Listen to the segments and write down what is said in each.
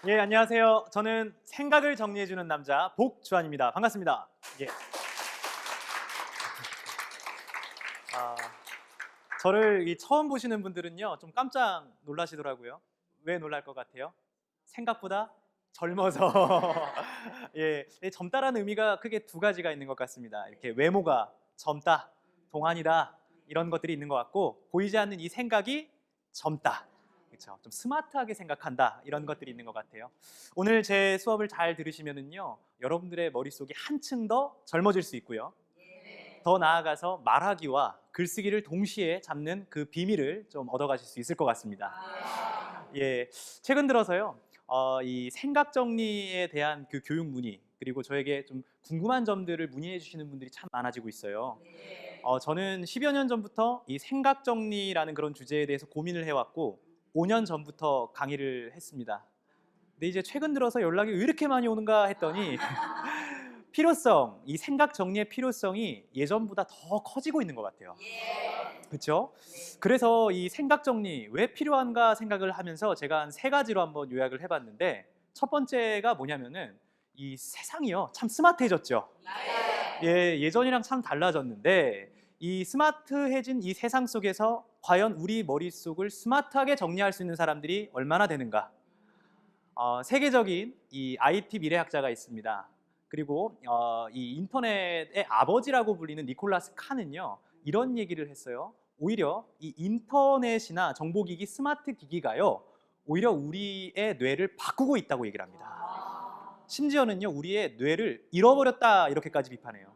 예, 안녕하세요. 저는 생각을 정리해주는 남자 복주환입니다. 반갑습니다. 예. 아, 저를 처음 보시는 분들은요, 좀 깜짝 놀라시더라고요. 왜 놀랄 것 같아요? 생각보다 젊어서. 예, 이 젊다라는 의미가 크게 두 가지가 있는 것 같습니다. 이렇게 외모가 젊다, 동안이다 이런 것들이 있는 것 같고, 보이지 않는 이 생각이 젊다. 그렇죠. 좀 스마트하게 생각한다 이런 것들이 있는 것 같아요. 오늘 제 수업을 잘 들으시면은요, 여러분들의 머릿속이 한층 더 젊어질 수 있고요. 더 나아가서 말하기와 글쓰기를 동시에 잡는 그 비밀을 좀 얻어가실 수 있을 것 같습니다. 예, 최근 들어서요, 이 생각 정리에 대한 그 교육 문의, 그리고 저에게 좀 궁금한 점들을 문의해 주시는 분들이 참 많아지고 있어요. 저는 10여 년 전부터 이 생각 정리라는 그런 주제에 대해서 고민을 해왔고, 5년 전부터 강의를 했습니다. 근데 이제 최근 들어서 연락이 왜 이렇게 많이 오는가 했더니 필요성, 이 생각 정리의 필요성이 예전보다 더 커지고 있는 것 같아요. 그렇죠? 그래서 이 생각 정리 왜 필요한가 생각을 하면서 제가 한 세 가지로 한번 요약을 해봤는데, 첫 번째가 뭐냐면은 이 세상이요 참 스마트해졌죠. 예, 예전이랑 참 달라졌는데 이 스마트해진 이 세상 속에서 과연 우리 머릿속을 스마트하게 정리할 수 있는 사람들이 얼마나 되는가? 세계적인 이 IT 미래학자가 있습니다. 그리고 이 인터넷의 아버지라고 불리는 니콜라스 칸은요, 이런 얘기를 했어요. 오히려 이 인터넷이나 정보기기, 스마트 기기가요, 오히려 우리의 뇌를 바꾸고 있다고 얘기를 합니다. 심지어는요, 우리의 뇌를 잃어버렸다 이렇게까지 비판해요.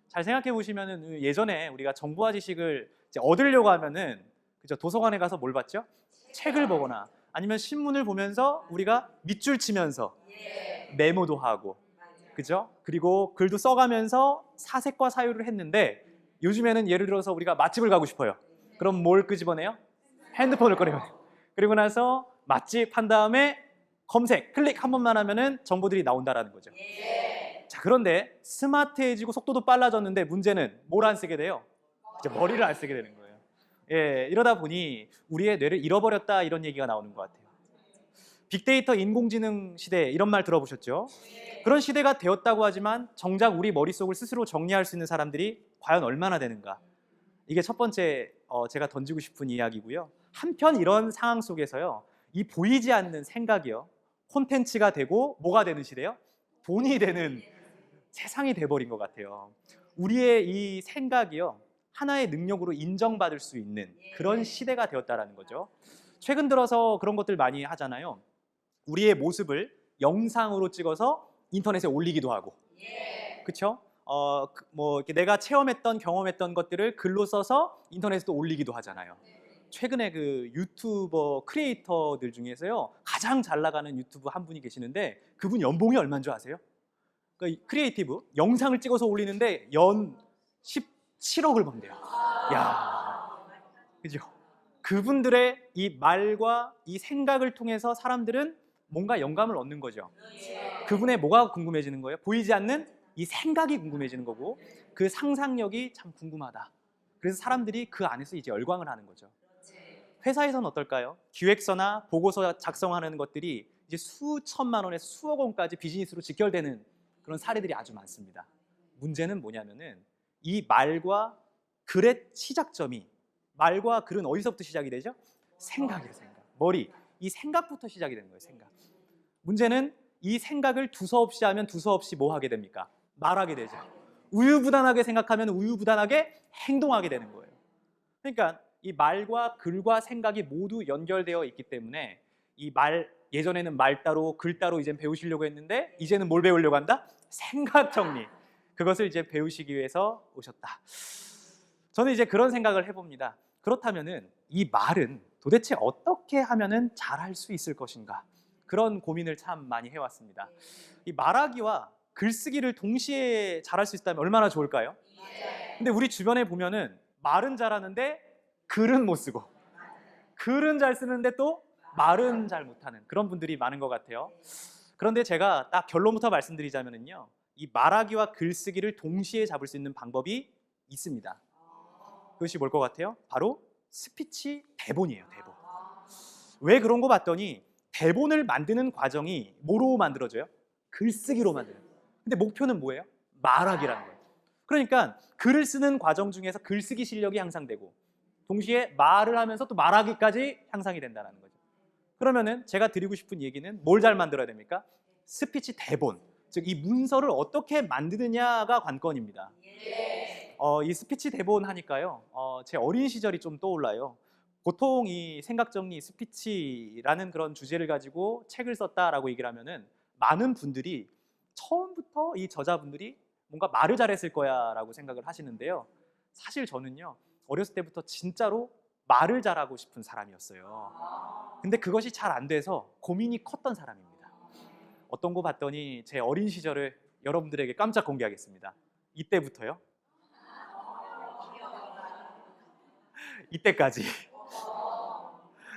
잘 생각해 보시면은 예전에 우리가 정보와 지식을 이제 얻으려고 하면은, 그죠, 도서관에 가서 뭘 봤죠? 책을 보거나 아니면 신문을 보면서 우리가 밑줄 치면서 메모도 하고, 그죠? 그리고 글도 써가면서 사색과 사유를 했는데, 요즘에는 예를 들어서 우리가 맛집을 가고 싶어요. 그럼 뭘 끄집어내요? 핸드폰을 꺼내요. 그리고 나서 맛집 한 다음에 검색, 클릭 한 번만 하면은 정보들이 나온다라는 거죠. 자, 그런데 스마트해지고 속도도 빨라졌는데 문제는 뭘 안 쓰게 돼요? 이제 머리를 안 쓰게 되는 거예요. 예, 이러다 보니 우리의 뇌를 잃어버렸다 이런 얘기가 나오는 것 같아요. 빅데이터 인공지능 시대 이런 말 들어보셨죠? 그런 시대가 되었다고 하지만 정작 우리 머릿속을 스스로 정리할 수 있는 사람들이 과연 얼마나 되는가? 이게 첫 번째 제가 던지고 싶은 이야기고요. 한편 이런 상황 속에서요, 이 보이지 않는 생각이요, 콘텐츠가 되고 뭐가 되는 시대요? 돈이 되는 세상이 돼버린 것 같아요. 우리의 이 생각이요, 하나의 능력으로 인정받을 수 있는 그런 시대가 되었다라는 거죠. 최근 들어서 그런 것들 많이 하잖아요. 우리의 모습을 영상으로 찍어서 인터넷에 올리기도 하고, 그렇죠? 뭐 이렇게 내가 체험했던 경험했던 것들을 글로 써서 인터넷에 또 올리기도 하잖아요. 최근에 그 유튜버 크리에이터들 중에서요, 가장 잘 나가는 유튜브 한 분이 계시는데, 그분 연봉이 얼마인 줄 아세요? 그러니까 크리에이티브 영상을 찍어서 올리는데 연 17억을 번대요. 야, 그죠? 그분들의 이 말과 이 생각을 통해서 사람들은 뭔가 영감을 얻는 거죠. 그분의 뭐가 궁금해지는 거예요? 보이지 않는 이 생각이 궁금해지는 거고, 그 상상력이 참 궁금하다. 그래서 사람들이 그 안에서 이제 열광을 하는 거죠. 회사에서는 어떨까요? 기획서나 보고서 작성하는 것들이 이제 수천만 원에서 수억 원까지 비즈니스로 직결되는 그런 사례들이 아주 많습니다. 문제는 뭐냐면은 이 말과 글의 시작점이, 말과 글은 어디서부터 시작이 되죠? 생각이에요, 생각. 머리. 이 생각부터 시작이 되는 거예요, 생각. 문제는 이 생각을 두서없이 하면 두서없이 뭐 하게 됩니까? 말하게 되죠. 우유부단하게 생각하면 우유부단하게 행동하게 되는 거예요. 그러니까 이 말과 글과 생각이 모두 연결되어 있기 때문에 이 말, 예전에는 말 따로 글 따로 이제 배우시려고 했는데, 이제는 뭘 배우려고 한다? 생각 정리. 그것을 이제 배우시기 위해서 오셨다. 저는 이제 그런 생각을 해봅니다. 그렇다면은 이 말은 도대체 어떻게 하면은 잘할 수 있을 것인가? 그런 고민을 참 많이 해왔습니다. 이 말하기와 글쓰기를 동시에 잘할 수 있다면 얼마나 좋을까요? 근데 우리 주변에 보면은 말은 잘하는데 글은 못 쓰고, 글은 잘 쓰는데 또 말은 잘 못하는 그런 분들이 많은 것 같아요. 그런데 제가 딱 결론부터 말씀드리자면요, 이 말하기와 글쓰기를 동시에 잡을 수 있는 방법이 있습니다. 그것이 뭘 것 같아요? 바로 스피치 대본이에요, 대본. 왜 그런 거 봤더니 대본을 만드는 과정이 뭐로 만들어져요? 글쓰기로 만들어요. 근데 목표는 뭐예요? 말하기라는 거예요. 그러니까 글을 쓰는 과정 중에서 글쓰기 실력이 향상되고 동시에 말을 하면서 또 말하기까지 향상이 된다는 거죠. 그러면은 제가 드리고 싶은 얘기는 뭘 잘 만들어야 됩니까? 스피치 대본, 즉 이 문서를 어떻게 만드느냐가 관건입니다. 이 스피치 대본 하니까요, 제 어린 시절이 좀 떠올라요. 보통 이 생각정리 스피치라는 그런 주제를 가지고 책을 썼다라고 얘기를 하면은 많은 분들이 처음부터 이 저자분들이 뭔가 말을 잘했을 거야라고 생각을 하시는데요. 사실 저는요, 어렸을 때부터 진짜로 말을 잘하고 싶은 사람이었어요. 근데 그것이 잘 안 돼서 고민이 컸던 사람입니다. 어떤 거 봤더니 제 어린 시절을 여러분들에게 깜짝 공개하겠습니다. 이때부터요. 이때까지.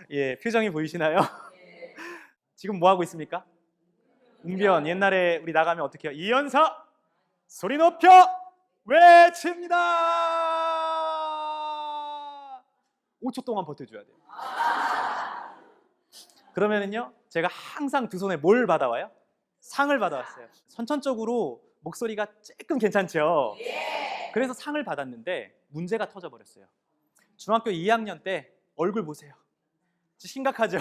예, 표정이 보이시나요? 지금 뭐 하고 있습니까? 웅변. 옛날에 우리 나가면 어떻게 해요? 이연사 소리 높여 외칩니다. 5초 동안 버텨줘야 돼요. 그러면은요, 제가 항상 두 손에 뭘 받아와요? 상을 받아왔어요. 선천적으로 목소리가 조금 괜찮죠? 그래서 상을 받았는데 문제가 터져버렸어요. 중학교 2학년 때 얼굴 보세요. 심각하죠?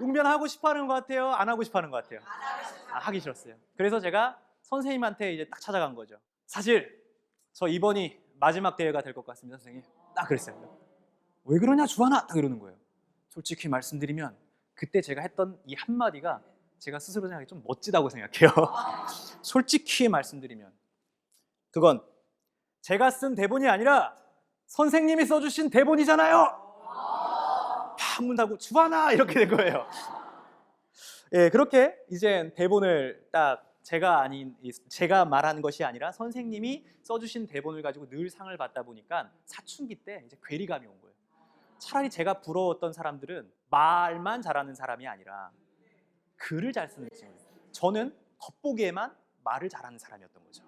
웅변하고 싶어하는 것 같아요? 안 하고 싶어하는 것 같아요? 하기 싫었어요. 그래서 제가 선생님한테 이제 딱 찾아간 거죠. 사실 저 이번이 마지막 대회가 될 것 같습니다, 선생님. 딱 그랬어요. 왜 그러냐 주하나? 딱 이러는 거예요. 솔직히 말씀드리면 그때 제가 했던 이 한마디가 제가 스스로 생각해 좀 멋지다고 생각해요. 솔직히 말씀드리면 그건 제가 쓴 대본이 아니라 선생님이 써주신 대본이잖아요. 팍 문 닫고 주하나 이렇게 된 거예요. 예, 그렇게 이제 대본을 딱 제가 말하는 것이 아니라 선생님이 써주신 대본을 가지고 늘 상을 받다 보니까 사춘기 때 이제 괴리감이 온 거예요. 차라리 제가 부러웠던 사람들은 말만 잘하는 사람이 아니라 글을 잘 쓰는 친구. 저는 겉보기에만 말을 잘하는 사람이었던 거죠.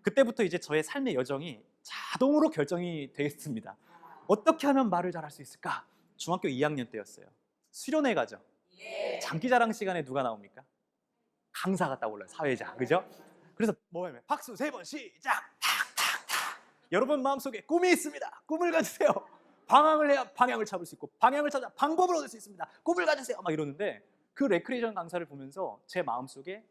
그때부터 이제 저의 삶의 여정이 자동으로 결정이 되겠습니다. 어떻게 하면 말을 잘할 수 있을까? 중학교 2학년 때였어요. 수련회 가죠. 장기자랑 시간에 누가 나옵니까? 강사가 떠올라요. 사회자, 그죠? 그래서 뭐 하면 박수 3번 시작. 탁탁탁. 여러분 마음속에 꿈이 있습니다. 꿈을 가지세요. 방황을 해야 방향을 잡을 수 있고 방향을 찾아 방법을 얻을 수 있습니다. 꿈을 가지세요. 막 이러는데 그 레크레이션 강사를 보면서 제 마음속에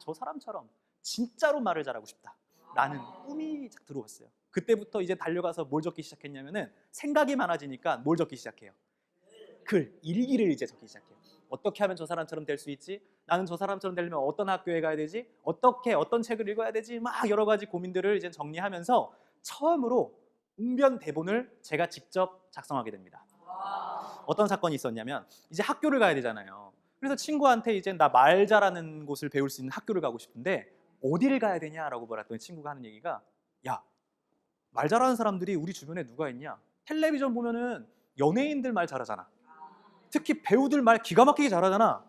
저 사람처럼 진짜로 말을 잘하고 싶다 라는 꿈이 딱 들어왔어요. 그때부터 이제 달려가서 뭘 적기 시작했냐면은 생각이 많아지니까 뭘 적기 시작해요? 글, 일기를 이제 적기 시작해요. 어떻게 하면 저 사람처럼 될 수 있지? 나는 저 사람처럼 되려면 어떤 학교에 가야 되지? 어떤 책을 읽어야 되지? 막 여러 가지 고민들을 이제 정리하면서 처음으로 웅변 대본을 제가 직접 작성하게 됩니다. 어떤 사건이 있었냐면 이제 학교를 가야 되잖아요. 그래서 친구한테 이제 나 말 잘하는 곳을 배울 수 있는 학교를 가고 싶은데 어디를 가야 되냐라고 물었더니 친구가 하는 얘기가 야, 말 잘하는 사람들이 우리 주변에 누가 있냐? 텔레비전 보면은 연예인들 말 잘하잖아. 특히 배우들 말 기가 막히게 잘하잖아.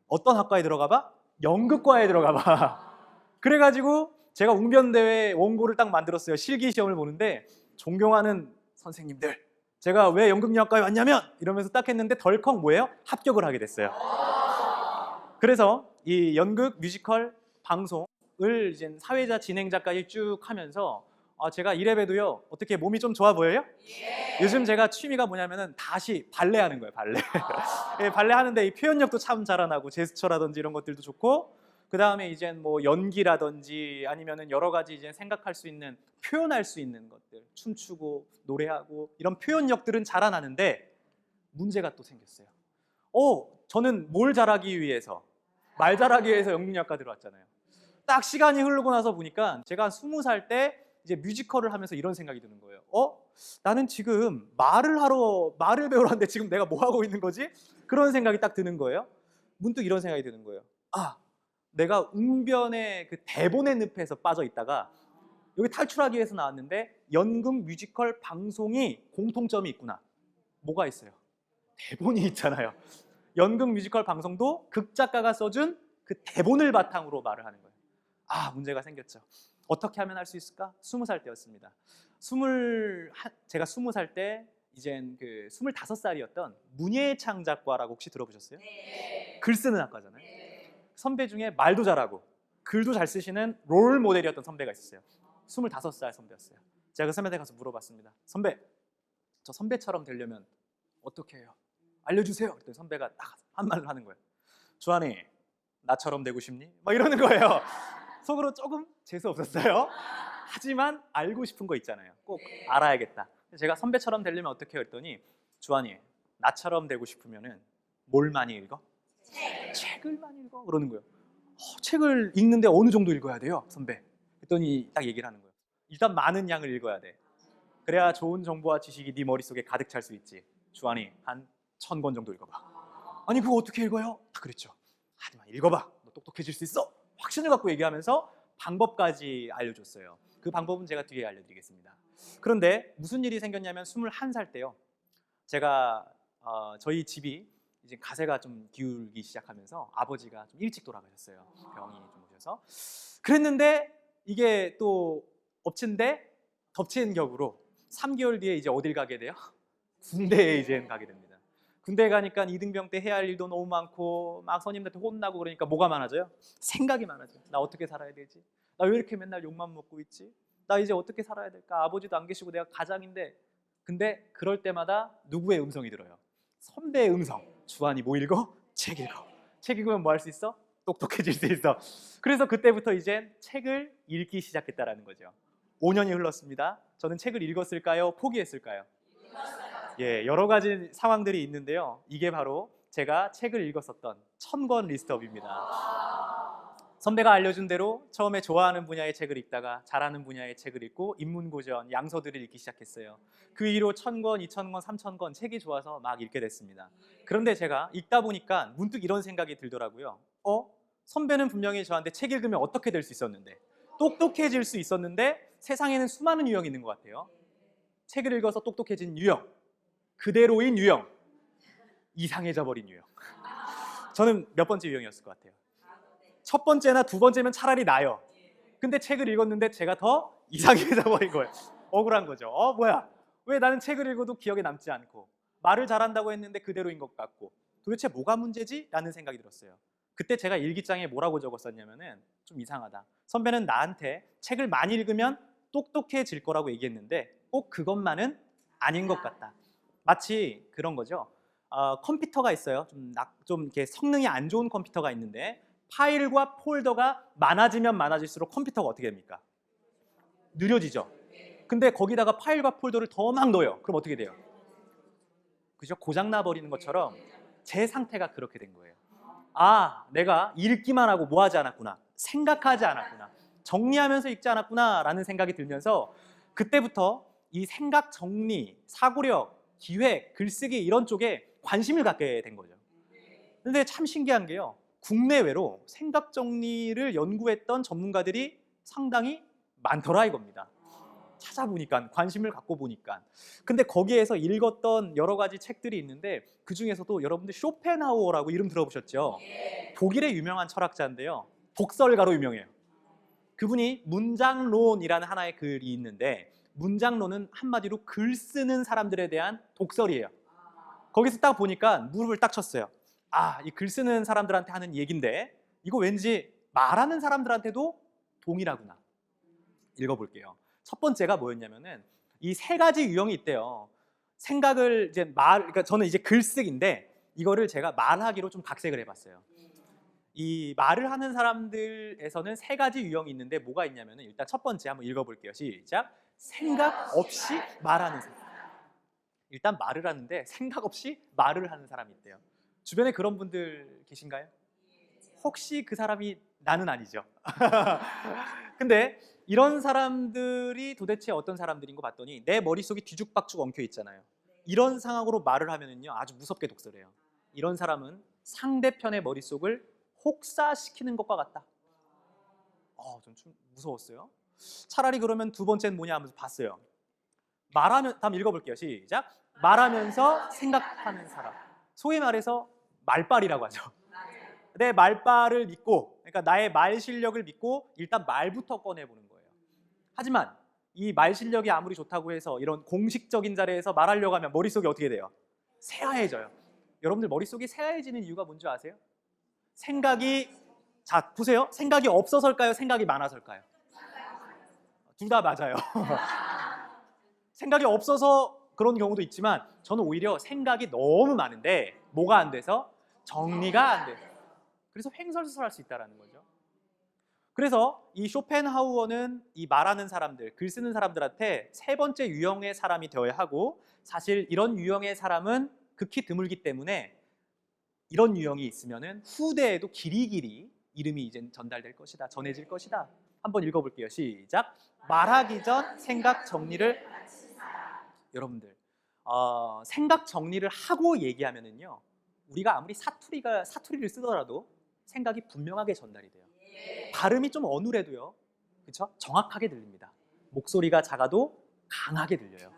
어떤 학과에 들어가 봐? 연극과에 들어가 봐. 그래가지고 제가 웅변대회 원고를 딱 만들었어요. 실기시험을 보는데 존경하는 선생님들, 제가 왜 연극영화과에 왔냐면 이러면서 딱 했는데 덜컥 뭐예요? 합격을 하게 됐어요. 그래서 이 연극 뮤지컬 방송을 이제 사회자 진행자까지 쭉 하면서 제가 이래봬도요 어떻게 몸이 좀 좋아 보여요? 요즘 제가 취미가 뭐냐면은 다시 발레 하는 거예요. 발레. 예, 발레 하는데 이 표현력도 참 자라나고 제스처라든지 이런 것들도 좋고 그 다음에 이제 뭐 연기라든지 아니면은 여러 가지 이제 생각할 수 있는 표현할 수 있는 것들 춤추고 노래하고 이런 표현력들은 자라나는데 문제가 또 생겼어요. 저는 뭘 잘하기 위해서 말 잘하기 위해서 연극영화과 들어왔잖아요. 딱 시간이 흐르고 나서 보니까 제가 한 20살 때 이제 뮤지컬을 하면서 이런 생각이 드는 거예요. 나는 지금 말을 배우러 왔는데 지금 내가 뭐 하고 있는 거지? 그런 생각이 딱 드는 거예요. 문득 이런 생각이 드는 거예요. 내가 웅변의 그 대본의 늪에서 빠져 있다가 여기 탈출하기 위해서 나왔는데 연극 뮤지컬 방송이 공통점이 있구나. 뭐가 있어요? 대본이 있잖아요. 연극 뮤지컬 방송도 극작가가 써준 그 대본을 바탕으로 말을 하는 거예요. 문제가 생겼죠. 어떻게 하면 할 수 있을까? 20살 때였습니다. 제가 20살 때 이젠 그 25살이었던 문예창 작가라고 혹시 들어보셨어요? 글 쓰는 학과잖아요. 선배 중에 말도 잘하고 글도 잘 쓰시는 롤 모델이었던 선배가 있었어요. 25살 선배였어요. 제가 그 선배한테 가서 물어봤습니다. 선배, 저 선배처럼 되려면 어떻게 해요? 알려주세요. 그랬더니 선배가 딱 한 말을 하는 거예요. 주한이, 나처럼 되고 싶니? 막 이러는 거예요. 속으로 조금 재수 없었어요. 하지만 알고 싶은 거 있잖아요. 꼭 알아야겠다. 제가 선배처럼 되려면 어떻게 해요? 했더니 주한이, 나처럼 되고 싶으면은 뭘 많이 읽어? 책을 많이 읽어. 그러는 거예요. 책을 읽는데 어느 정도 읽어야 돼요, 선배? 그랬더니 딱 얘기를 하는 거예요. 일단 많은 양을 읽어야 돼. 그래야 좋은 정보와 지식이 네 머릿속에 가득 찰 수 있지. 주한이 한 1000권 정도 읽어봐. 아니 그거 어떻게 읽어요? 다 그랬죠. 하지만 읽어봐. 너 똑똑해질 수 있어. 확신을 갖고 얘기하면서 방법까지 알려줬어요. 그 방법은 제가 뒤에 알려드리겠습니다. 그런데 무슨 일이 생겼냐면 21살 때요. 제가 저희 집이 이제 가세가 좀 기울기 시작하면서 아버지가 좀 일찍 돌아가셨어요. 병이 좀 오셔서. 그랬는데 이게 또 엎친데 덮친 격으로 3개월 뒤에 이제 어딜 가게 돼요? 군대에 이제 가게 됩니다. 군대에 가니까 이등병 때 해야 할 일도 너무 많고 막 선임들한테 혼나고 그러니까 뭐가 많아져요? 생각이 많아져요. 나 어떻게 살아야 되지? 나 왜 이렇게 맨날 욕만 먹고 있지? 나 이제 어떻게 살아야 될까? 아버지도 안 계시고 내가 가장인데. 근데 그럴 때마다 누구의 음성이 들어요? 선배의 음성. 주한이 뭐 읽어? 책 읽어. 책 읽으면 뭐 할 수 있어? 똑똑해질 수 있어. 그래서 그때부터 이제 책을 읽기 시작했다라는 거죠. 5년이 흘렀습니다. 저는 책을 읽었을까요? 포기했을까요? 예, 여러 가지 상황들이 있는데요. 이게 바로 제가 책을 읽었었던 1000권 리스트업입니다. 선배가 알려준 대로 처음에 좋아하는 분야의 책을 읽다가 잘하는 분야의 책을 읽고 인문고전, 양서들을 읽기 시작했어요. 그 이후로 1000권, 2000권, 3000권 책이 좋아서 막 읽게 됐습니다. 그런데 제가 읽다 보니까 문득 이런 생각이 들더라고요. 선배는 분명히 저한테 책 읽으면 어떻게 될 수 있었는데, 똑똑해질 수 있었는데 세상에는 수많은 유형이 있는 것 같아요. 책을 읽어서 똑똑해진 유형, 그대로인 유형, 이상해져 버린 유형. 저는 몇 번째 유형이었을 것 같아요? 첫 번째나 두 번째면 차라리 나요. 근데 책을 읽었는데 제가 더 이상해져 버린 거예요. 억울한 거죠. 뭐야? 왜 나는 책을 읽어도 기억에 남지 않고 말을 잘한다고 했는데 그대로인 것 같고 도대체 뭐가 문제지? 라는 생각이 들었어요. 그때 제가 일기장에 뭐라고 적었었냐면은 좀 이상하다. 선배는 나한테 책을 많이 읽으면 똑똑해질 거라고 얘기했는데 꼭 그것만은 아닌 것 같다. 마치 그런 거죠. 컴퓨터가 있어요. 좀 이렇게 성능이 안 좋은 컴퓨터가 있는데 파일과 폴더가 많아지면 많아질수록 컴퓨터가 어떻게 됩니까? 느려지죠. 근데 거기다가 파일과 폴더를 더 막 넣어요. 그럼 어떻게 돼요? 그죠? 고장나 버리는 것처럼 제 상태가 그렇게 된 거예요. 내가 읽기만 하고 뭐 하지 않았구나. 생각하지 않았구나. 정리하면서 읽지 않았구나 라는 생각이 들면서 그때부터 이 생각 정리, 사고력, 기획, 글쓰기 이런 쪽에 관심을 갖게 된 거죠. 근데 참 신기한 게요. 국내외로 생각 정리를 연구했던 전문가들이 상당히 많더라 이겁니다. 찾아보니까, 관심을 갖고 보니까. 근데 거기에서 읽었던 여러 가지 책들이 있는데 그 중에서도 여러분들 쇼펜하우어라고 이름 들어보셨죠? 독일의 유명한 철학자인데요. 독설가로 유명해요. 그분이 문장론이라는 하나의 글이 있는데 문장론은 한마디로 글 쓰는 사람들에 대한 독설이에요. 거기서 딱 보니까 무릎을 딱 쳤어요. 이 글 쓰는 사람들한테 하는 얘긴데 이거 왠지 말하는 사람들한테도 동일하구나. 읽어볼게요. 첫 번째가 뭐였냐면은 이 3가지 유형이 있대요. 생각을 이제 그러니까 저는 이제 글쓰기인데 이거를 제가 말하기로 좀 각색을 해봤어요. 이 말을 하는 사람들에서는 3가지 유형이 있는데 뭐가 있냐면은 일단 첫 번째 한번 읽어볼게요. 시작. 생각 없이 말하는 사람. 일단 말을 하는데 생각 없이 말을 하는 사람이 있대요. 주변에 그런 분들 계신가요? 혹시 그 사람이 나는 아니죠. 근데 이런 사람들이 도대체 어떤 사람들인 거 봤더니 내 머릿속이 뒤죽박죽 엉켜 있잖아요. 이런 상황으로 말을 하면은요 아주 무섭게 독설해요. 이런 사람은 상대편의 머릿속을 혹사시키는 것과 같다. 좀 무서웠어요. 차라리 그러면 두 번째는 뭐냐 하면서 봤어요. 다음 읽어볼게요. 시작. 말하면서 생각하는 사람. 소위 말해서 말빨이라고 하죠. 내 말빨을 믿고, 그러니까 나의 말 실력을 믿고 일단 말부터 꺼내보는 거예요. 하지만 이 말 실력이 아무리 좋다고 해서 이런 공식적인 자리에서 말하려고 하면 머릿속이 어떻게 돼요? 새하얘져요. 여러분들 머릿속이 새하얘지는 이유가 뭔지 아세요? 생각이, 자 보세요. 생각이 없어서일까요? 생각이 많아서일까요? 둘 다 맞아요. 생각이 없어서 그런 경우도 있지만 저는 오히려 생각이 너무 많은데 뭐가 안 돼서? 정리가 안 돼요. 그래서 횡설수설할 수 있다는 거죠. 그래서 이 쇼펜하우어는 이 말하는 사람들, 글 쓰는 사람들한테 세 번째 유형의 사람이 되어야 하고, 사실 이런 유형의 사람은 극히 드물기 때문에 이런 유형이 있으면은 후대에도 길이길이 이름이 이제 전달될 것이다, 전해질 것이다. 한번 읽어볼게요. 시작. 말하기 전 생각 정리를. 여러분들 생각 정리를 하고 얘기하면은요, 우리가 아무리 사투리를 쓰더라도 생각이 분명하게 전달이 돼요. 발음이 좀 어눌해도요, 그렇죠? 정확하게 들립니다. 목소리가 작아도 강하게 들려요.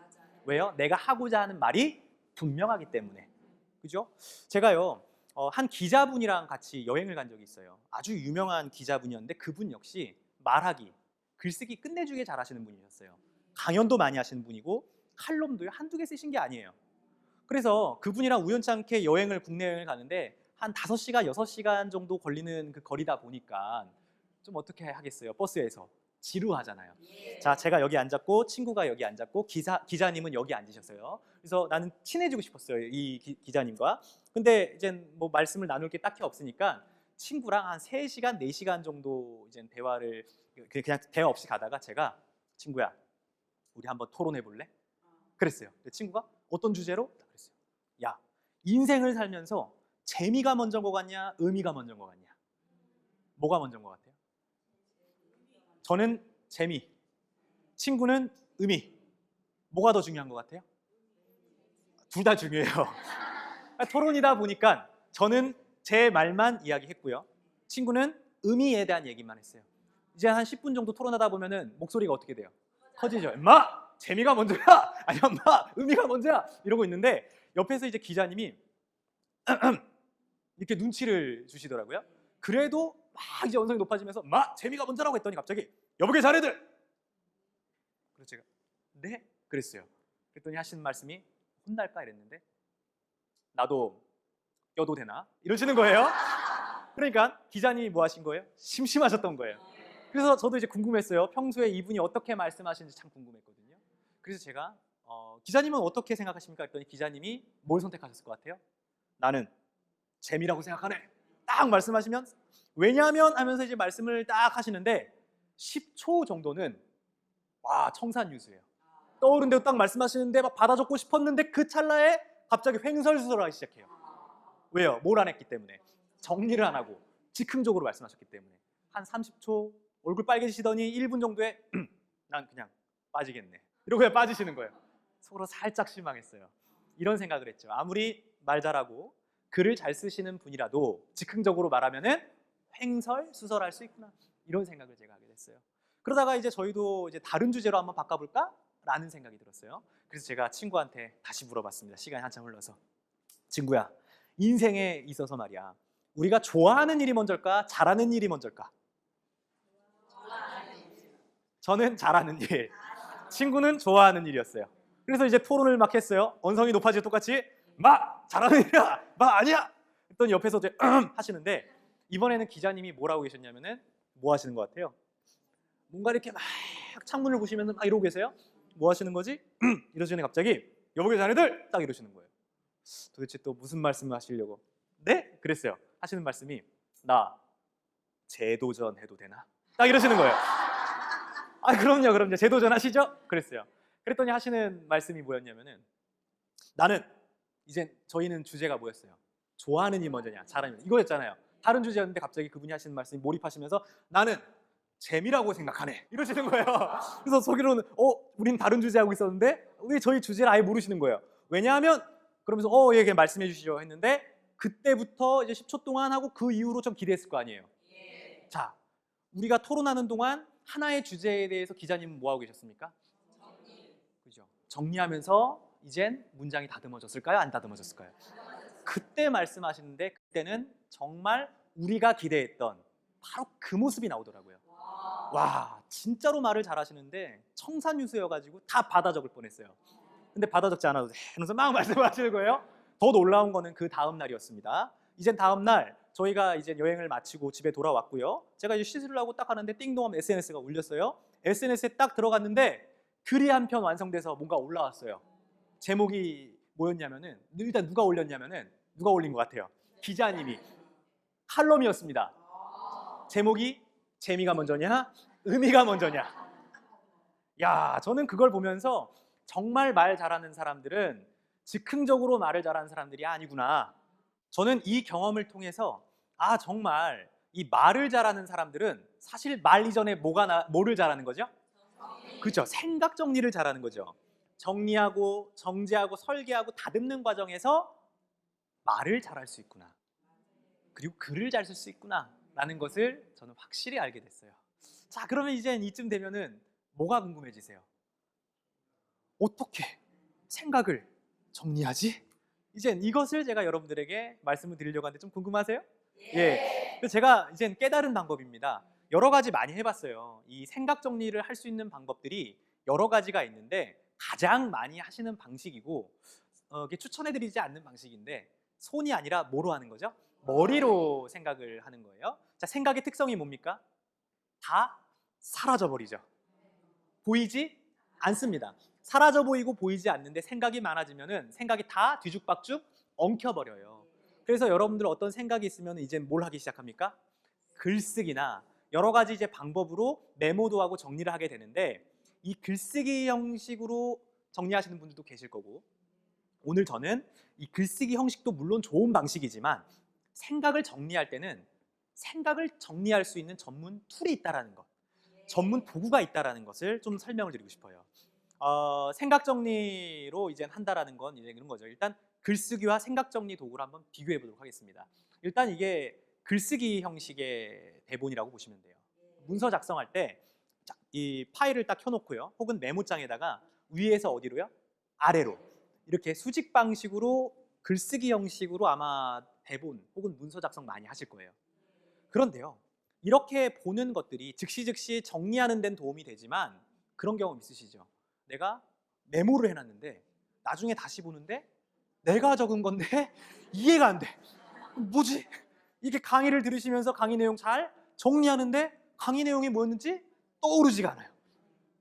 왜요? 내가 하고자 하는 말이 분명하기 때문에. 그죠? 제가요, 한 기자분이랑 같이 여행을 간 적이 있어요. 아주 유명한 기자분이었는데 그분 역시 말하기, 글쓰기 끝내주게 잘하시는 분이셨어요. 강연도 많이 하시는 분이고 칼럼도요 한두 개 쓰신 게 아니에요. 그래서 그분이랑 우연찮게 국내 여행을 가는데 한 5시간, 6시간 정도 걸리는 그 거리다 보니까 좀 어떻게 하겠어요? 버스에서 지루하잖아요. 자, 제가 여기 앉았고 친구가 여기 앉았고 기자님은 여기 앉으셨어요. 그래서 나는 친해지고 싶었어요, 이 기자님과. 근데 이제 뭐 말씀을 나눌 게 딱히 없으니까 친구랑 한 3시간, 4시간 정도 이제 대화를 그냥 대화 없이 가다가 제가 친구야, 우리 한번 토론해 볼래? 그랬어요. 친구가 어떤 주제로? 그랬어요. 야, 인생을 살면서 재미가 먼저인 것 같냐, 의미가 먼저인 것 같냐? 뭐가 먼저인 것 같아요? 저는 재미, 친구는 의미. 뭐가 더 중요한 것 같아요? 둘 다 중요해요. 토론이다 보니까 저는 제 말만 이야기했고요, 친구는 의미에 대한 얘기만 했어요. 이제 한 10분 정도 토론하다 보면은 목소리가 어떻게 돼요? 커지죠. 엄마! 재미가 먼저야! 아니 엄마! 의미가 먼저야! 이러고 있는데 옆에서 이제 기자님이 이렇게 눈치를 주시더라고요. 그래도 막 이제 언성이 높아지면서 마! 재미가 먼저라고 했더니 갑자기 여보게 자네들! 그래서 제가 네? 그랬어요. 그랬더니 하시는 말씀이 혼날까 이랬는데 나도 껴도 되나? 이러시는 거예요. 그러니까 기자님이 뭐 하신 거예요? 심심하셨던 거예요. 그래서 저도 이제 궁금했어요. 평소에 이분이 어떻게 말씀하시는지 참 궁금했거든요. 그래서 제가 기자님은 어떻게 생각하십니까? 했더니 기자님이 뭘 선택하셨을 것 같아요? 나는 재미라고 생각하네. 딱 말씀하시면 왜냐하면 하면서 이제 말씀을 딱 하시는데 10초 정도는 와 청산유수예요. 떠오른 대로 딱 말씀하시는데 막 받아 적고 싶었는데 그 찰나에 갑자기 횡설수설하기 시작해요. 왜요? 뭘 안 했기 때문에. 정리를 안 하고 즉흥적으로 말씀하셨기 때문에. 한 30초 얼굴 빨개지시더니 1분 정도에 난 그냥 빠지겠네. 이러고 그냥 빠지시는 거예요. 서로 살짝 실망했어요. 이런 생각을 했죠. 아무리 말 잘하고 글을 잘 쓰시는 분이라도 즉흥적으로 말하면은 횡설수설할 수 있구나. 이런 생각을 제가 하게 됐어요. 그러다가 이제 저희도 이제 다른 주제로 한번 바꿔볼까? 라는 생각이 들었어요. 그래서 제가 친구한테 다시 물어봤습니다. 시간이 한참 흘러서. 친구야, 인생에 있어서 말이야, 우리가 좋아하는 일이 먼저일까? 잘하는 일이 먼저일까? 저는 잘하는 일, 친구는 좋아하는 일이었어요. 그래서 이제 토론을 막 했어요. 언성이 높아지고 똑같이 막 잘하는 일이야, 막 아니야. 했더니 옆에서 이제 하시는데 이번에는 기자님이 뭐라고 계셨냐면은 뭐 하시는 것 같아요? 뭔가 이렇게 막 창문을 보시면서 막 이러고 계세요. 뭐 하시는 거지? 이러시더니 갑자기 여보게 자네들! 딱 이러시는 거예요. 도대체 또 무슨 말씀을 하시려고? 네? 그랬어요. 하시는 말씀이 나 재도전 해도 되나? 딱 이러시는 거예요. 아 그럼요. 재도전 하시죠? 그랬어요. 그랬더니 하시는 말씀이 뭐였냐면은 나는 이제 저희는 주제가 뭐였어요? 좋아하는 일 먼저냐, 잘하는 일 이거였잖아요. 다른 주제였는데 갑자기 그분이 하시는 말씀이 몰입하시면서 나는 재미라고 생각하네 이러시는 거예요. 그래서 속으로는 우린 다른 주제 하고 있었는데 왜 저희 주제를 아예 모르시는 거예요. 왜냐하면 그러면서 얘기 말씀해 주시죠 했는데 그때부터 이제 10초 동안 하고 그 이후로 좀 기대했을 거 아니에요. 자, 우리가 토론하는 동안 하나의 주제에 대해서 기자님은 뭐 하고 계셨습니까? 그죠? 정리하면서 이젠 문장이 다듬어졌을까요? 안 다듬어졌을까요? 그때 말씀하시는데 그때는 정말 우리가 기대했던 바로 그 모습이 나오더라고요. 와, 진짜로 말을 잘하시는데 청산유수여가지고 다 받아 적을 뻔했어요. 근데 받아 적지 않아도 돼 하면서 막 말씀하시는 거예요. 더 놀라운 거는 그 다음 날이었습니다. 이젠 다음 날 저희가 이제 여행을 마치고 집에 돌아왔고요. 제가 이제 씻으려고 딱 하는데 띵동하면 SNS가 울렸어요. SNS에 딱 들어갔는데 글이 한 편 완성돼서 뭔가 올라왔어요. 제목이 뭐였냐면은, 일단 누가 올렸냐면은, 누가 올린 것 같아요? 기자님이. 칼럼이었습니다. 제목이 재미가 먼저냐 의미가 먼저냐. 야, 저는 그걸 보면서 정말 말 잘하는 사람들은 즉흥적으로 말을 잘하는 사람들이 아니구나. 저는 이 경험을 통해서 정말 이 말을 잘하는 사람들은 사실 말 이전에 뭐를 잘하는 거죠? 그렇죠. 생각 정리를 잘하는 거죠. 정리하고 정제하고 설계하고 다듬는 과정에서 말을 잘할 수 있구나. 그리고 글을 잘 쓸 수 있구나 라는 것을 저는 확실히 알게 됐어요. 자, 그러면 이젠 이쯤 되면은 뭐가 궁금해지세요? 어떻게 생각을 정리하지? 이젠 이것을 제가 여러분들에게 말씀을 드리려고 하는데 좀 궁금하세요? 예. 그래서 제가 이젠 깨달은 방법입니다. 여러 가지 많이 해봤어요. 이 생각 정리를 할 수 있는 방법들이 여러 가지가 있는데 가장 많이 하시는 방식이고 이게 추천해드리지 않는 방식인데, 손이 아니라 뭐로 하는 거죠? 머리로 생각을 하는 거예요. 자, 생각의 특성이 뭡니까? 다 사라져버리죠. 보이지 않습니다. 사라져 보이고 보이지 않는데 생각이 많아지면은 생각이 다 뒤죽박죽 엉켜버려요. 그래서 여러분들 어떤 생각이 있으면 이제 뭘 하기 시작합니까? 글쓰기나 여러 가지 이제 방법으로 메모도 하고 정리를 하게 되는데, 이 글쓰기 형식으로 정리하시는 분들도 계실 거고, 오늘 저는 이 글쓰기 형식도 물론 좋은 방식이지만 생각을 정리할 때는 생각을 정리할 수 있는 전문 툴이 있다라는 것, 전문 도구가 있다라는 것을 좀 설명을 드리고 싶어요. 생각 정리로 이제 한다라는 건 이제 그런 거죠. 일단 글쓰기와 생각 정리 도구를 한번 비교해 보도록 하겠습니다. 일단 이게 글쓰기 형식의 대본이라고 보시면 돼요. 문서 작성할 때 이 파일을 딱 켜놓고요, 혹은 메모장에다가 위에서 어디로요? 아래로 이렇게 수직 방식으로 글쓰기 형식으로 아마 대본 혹은 문서 작성 많이 하실 거예요. 그런데요, 이렇게 보는 것들이 즉시 정리하는 데는 도움이 되지만 그런 경험 있으시죠? 내가 메모를 해놨는데 나중에 다시 보는데 내가 적은 건데 이해가 안 돼. 뭐지? 이게 강의를 들으시면서 강의 내용 잘 정리하는데 강의 내용이 뭐였는지 떠오르지가 않아요.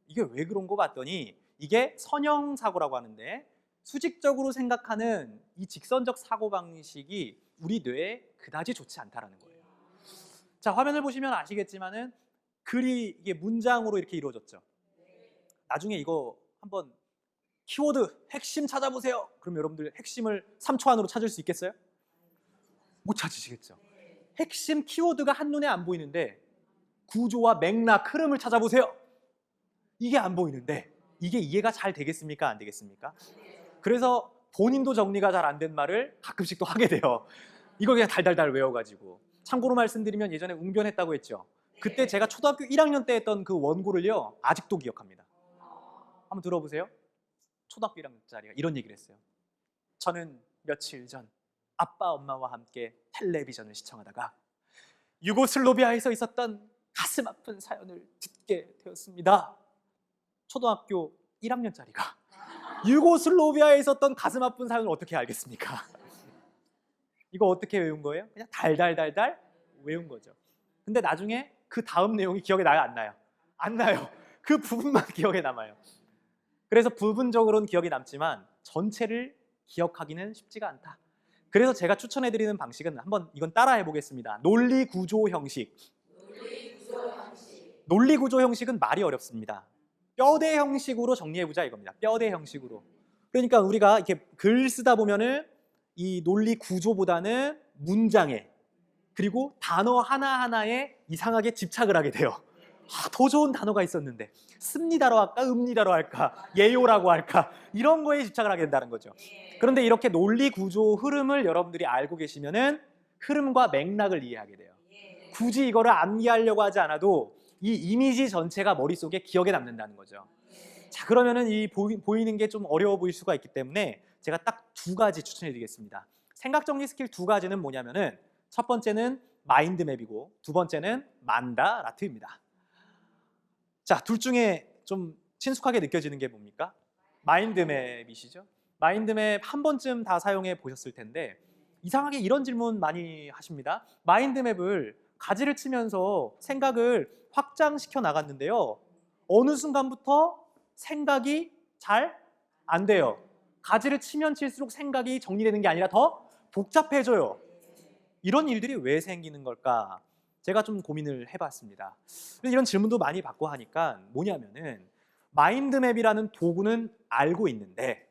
이게 왜 그런 거 봤더니 이게 선형사고라고 하는데, 수직적으로 생각하는 이 직선적 사고방식이 우리 뇌에 그다지 좋지 않다라는 거예요. 자, 화면을 보시면 아시겠지만은 글이 이게 문장으로 이렇게 이루어졌죠. 나중에 이거 한번 키워드 핵심 찾아보세요. 그럼 여러분들 핵심을 3초 안으로 찾을 수 있겠어요? 못 찾으시겠죠. 핵심 키워드가 한눈에 안 보이는데 구조와 맥락, 흐름을 찾아보세요. 이게 안 보이는데 이게 이해가 잘 되겠습니까? 안 되겠습니까? 그래서 본인도 정리가 잘 안 된 말을 가끔씩 또 하게 돼요. 이걸 그냥 달달달 외워가지고. 참고로 말씀드리면 예전에 웅변했다고 했죠. 그때 제가 초등학교 1학년 때 했던 그 원고를요 아직도 기억합니다. 한번 들어보세요. 초등학교 1학년짜리가 이런 얘기를 했어요. 저는 며칠 전 아빠 엄마와 함께 텔레비전을 시청하다가 유고슬로비아에서 있었던 가슴 아픈 사연을 듣게 되었습니다. 초등학교 1학년짜리가 유고슬로비아에 있었던 가슴 아픈 사연을 어떻게 알겠습니까? 이거 어떻게 외운 거예요? 그냥 달달달달 외운 거죠. 근데 나중에 그 다음 내용이 기억에 나요, 안 나요? 안 나요. 그 부분만 기억에 남아요. 그래서 부분적으로는 기억이 남지만 전체를 기억하기는 쉽지가 않다. 그래서 제가 추천해드리는 방식은 한번 이건 따라해 보겠습니다. 논리구조 형식. 논리구조 형식은 말이 어렵습니다. 뼈대 형식으로 정리해보자 이겁니다. 뼈대 형식으로. 그러니까 우리가 이렇게 글 쓰다 보면은 이 논리 구조보다는 문장에, 그리고 단어 하나하나에 이상하게 집착을 하게 돼요. 더 좋은 단어가 있었는데 습니다로 할까 음니다로 할까 예요라고 할까 이런 거에 집착을 하게 된다는 거죠. 그런데 이렇게 논리 구조 흐름을 여러분들이 알고 계시면은 흐름과 맥락을 이해하게 돼요. 굳이 이거를 암기하려고 하지 않아도 이 이미지 전체가 머릿속에 기억에 남는다는 거죠. 자, 그러면은 이 보이는 게 좀 어려워 보일 수가 있기 때문에 제가 딱 두 가지 추천해 드리겠습니다. 생각 정리 스킬 두 가지는 뭐냐면은 첫 번째는 마인드맵이고 두 번째는 만다라트입니다. 자, 둘 중에 좀 친숙하게 느껴지는 게 뭡니까? 마인드맵이시죠? 마인드맵 한 번쯤 다 사용해 보셨을 텐데 이상하게 이런 질문 많이 하십니다. 마인드맵을 가지를 치면서 생각을 확장시켜 나갔는데요. 어느 순간부터 생각이 잘 안 돼요. 가지를 치면 칠수록 생각이 정리되는 게 아니라 더 복잡해져요. 이런 일들이 왜 생기는 걸까? 제가 좀 고민을 해봤습니다. 이런 질문도 많이 받고 하니까 뭐냐면은 마인드맵이라는 도구는 알고 있는데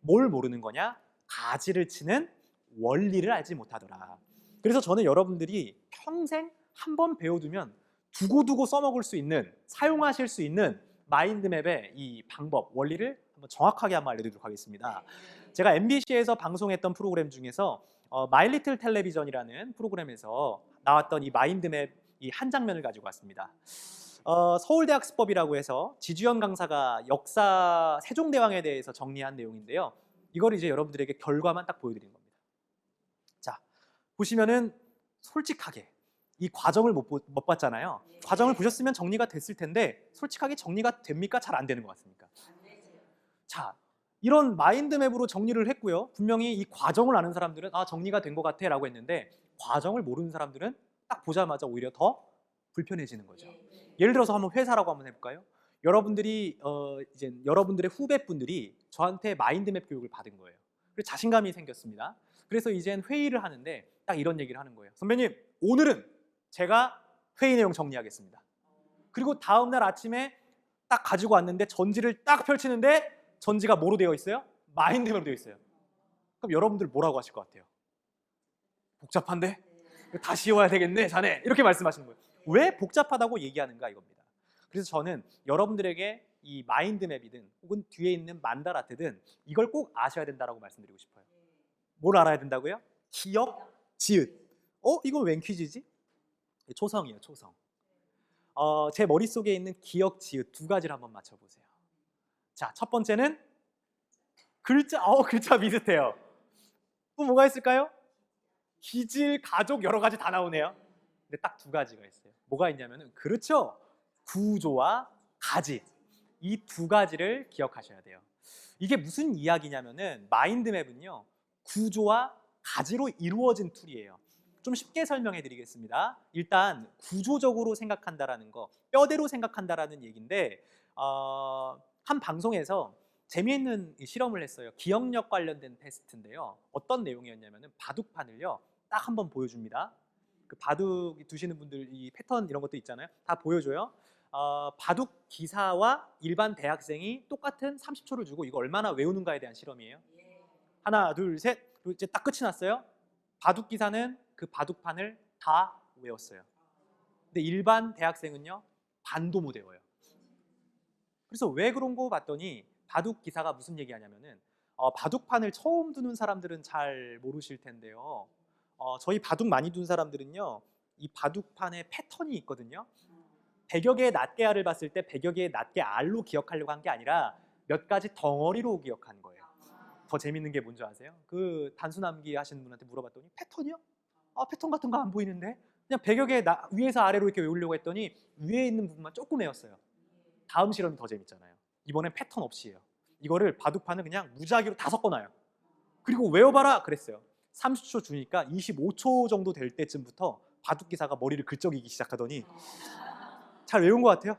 뭘 모르는 거냐? 가지를 치는 원리를 알지 못하더라. 그래서 저는 여러분들이 평생 한 번 배워두면 두고두고 써먹을 수 있는, 사용하실 수 있는 마인드맵의 이 방법, 원리를 한번 정확하게 한번 알려드리도록 하겠습니다. 제가 MBC에서 방송했던 프로그램 중에서 마이 리틀 텔레비전이라는 프로그램에서 나왔던 이 마인드맵 이 한 장면을 가지고 왔습니다. 서울대학습법이라고 해서 지주연 강사가 역사 세종대왕에 대해서 정리한 내용인데요. 이걸 이제 여러분들에게 결과만 딱 보여드리는 겁니다. 자, 보시면은 솔직하게 이 과정을 못 봤잖아요. 과정을 보셨으면 정리가 됐을 텐데 솔직하게 정리가 됩니까? 잘 안 되는 것 같습니까? 자, 이런 마인드맵으로 정리를 했고요. 분명히 이 과정을 아는 사람들은 아, 정리가 된 것 같아 라고 했는데 과정을 모르는 사람들은 딱 보자마자 오히려 더 불편해지는 거죠. 예를 들어서 한번 회사라고 한번 해볼까요? 여러분들이 이제 여러분들의 후배분들이 저한테 마인드맵 교육을 받은 거예요. 그래서 자신감이 생겼습니다. 그래서 이젠 회의를 하는데 딱 이런 얘기를 하는 거예요. 선배님, 오늘은 제가 회의 내용 정리하겠습니다. 그리고 다음 날 아침에 딱 가지고 왔는데 전지를 딱 펼치는데 전지가 뭐로 되어 있어요? 마인드맵으로 되어 있어요. 그럼 여러분들 뭐라고 하실 것 같아요? 복잡한데? 다시 외워야 되겠네, 자네. 이렇게 말씀하시는 거예요. 왜 복잡하다고 얘기하는가 이겁니다. 그래서 저는 여러분들에게 이 마인드맵이든 혹은 뒤에 있는 만다라트든 이걸 꼭 아셔야 된다고 말씀드리고 싶어요. 뭘 알아야 된다고요? 기억, 지읒. 이건 웬 퀴즈지? 초성이에요, 초성. 제 머릿속에 있는 기억, 지읒 두 가지를 한번 맞춰보세요. 자, 첫 번째는 글자, 글자 비슷해요. 또 뭐가 있을까요? 기질, 가족 여러 가지 다 나오네요. 근데 딱 두 가지가 있어요. 뭐가 있냐면은 그렇죠. 구조와 가지. 이 두 가지를 기억하셔야 돼요. 이게 무슨 이야기냐면은 마인드맵은요. 구조와 가지로 이루어진 툴이에요. 좀 쉽게 설명해 드리겠습니다. 일단 구조적으로 생각한다라는 거, 뼈대로 생각한다라는 얘기인데 한 방송에서 재미있는 실험을 했어요. 기억력 관련된 테스트인데요. 어떤 내용이었냐면은 바둑판을요. 딱 한번 보여줍니다. 그 바둑 두시는 분들 이 패턴 이런 것도 있잖아요. 다 보여줘요. 바둑 기사와 일반 대학생이 똑같은 30초를 주고 이거 얼마나 외우는가에 대한 실험이에요. 하나, 둘, 셋. 그리고 이제 딱 끝이 났어요. 바둑 기사는 그 바둑판을 다 외웠어요. 근데 일반 대학생은요. 반도 못 외워요. 그래서 왜 그런 거 봤더니 바둑 기사가 무슨 얘기하냐면은 바둑판을 처음 두는 사람들은 잘 모르실 텐데요. 저희 바둑 많이 둔 사람들은요. 이 바둑판에 패턴이 있거든요. 100여 개의 낱개 알을 봤을 때 100여 개의 낱개 알로 기억하려고 한 게 아니라 몇 가지 덩어리로 기억한 거예요. 더 재밌는 게 뭔지 아세요? 그 단순 암기 하시는 분한테 물어봤더니 패턴이요? 패턴 같은 거 안 보이는데? 그냥 100여 개 위에서 아래로 이렇게 외우려고 했더니 위에 있는 부분만 조금 외웠어요. 다음 실험이 더 재밌잖아요. 이번엔 패턴 없이예요. 이거를 바둑판을 그냥 무작위로 다 섞어놔요. 그리고 외워봐라 그랬어요. 30초 주니까 25초 정도 될 때쯤부터 바둑 기사가 머리를 긁적이기 시작하더니 잘 외운 것 같아요?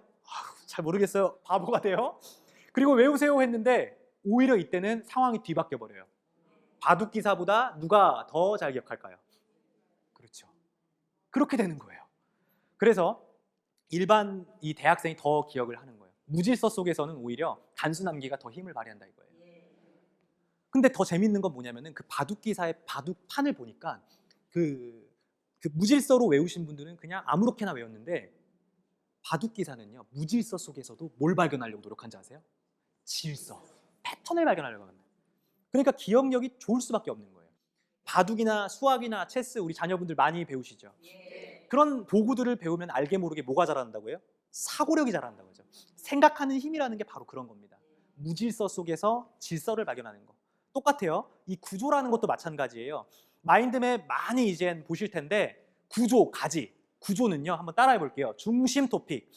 잘 모르겠어요. 바보가 돼요. 그리고 외우세요 했는데 오히려 이때는 상황이 뒤바뀌어 버려요. 바둑 기사보다 누가 더 잘 기억할까요? 그렇죠. 그렇게 되는 거예요. 그래서 일반 이 대학생이 더 기억을 하는 거예요. 무질서 속에서는 오히려 단순 암기가 더 힘을 발휘한다 이거예요. 근데 더 재밌는 건 뭐냐면은 그 바둑 기사의 바둑판을 보니까 그 무질서로 외우신 분들은 그냥 아무렇게나 외웠는데 바둑 기사는요 무질서 속에서도 뭘 발견하려고 노력한지 아세요? 질서, 패턴을 발견하려고 합니다. 그러니까 기억력이 좋을 수밖에 없는 거예요. 바둑이나 수학이나 체스 우리 자녀분들 많이 배우시죠? 그런 도구들을 배우면 알게 모르게 뭐가 자란다고요? 사고력이 자란다고 하죠. 생각하는 힘이라는 게 바로 그런 겁니다. 무질서 속에서 질서를 발견하는 거. 똑같아요. 이 구조라는 것도 마찬가지예요. 마인드맵 많이 이제 보실 텐데 구조, 가지. 구조는요. 한번 따라해 볼게요. 중심 토픽.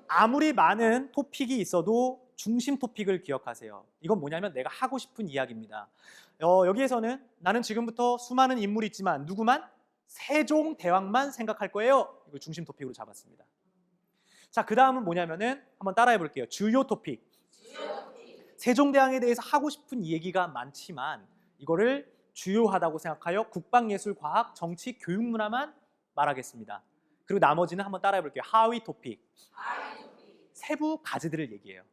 아무리 많은 토픽이 있어도 중심 토픽을 기억하세요. 이건 뭐냐면 내가 하고 싶은 이야기입니다. 여기에서는 나는 지금부터 수많은 인물이 있지만 누구만? 세종대왕만 생각할 거예요. 이걸 중심 토픽으로 잡았습니다. 자, 그 다음은 뭐냐면은 한번 따라해 볼게요. 주요 토픽. 세종대왕에 대해서 하고 싶은 얘기가 많지만 이거를 주요하다고 생각하여 국방, 예술, 과학, 정치, 교육, 문화만 말하겠습니다. 그리고 나머지는 한번 따라해 볼게요. 하위 토픽. 세부 가지들을 얘기해요.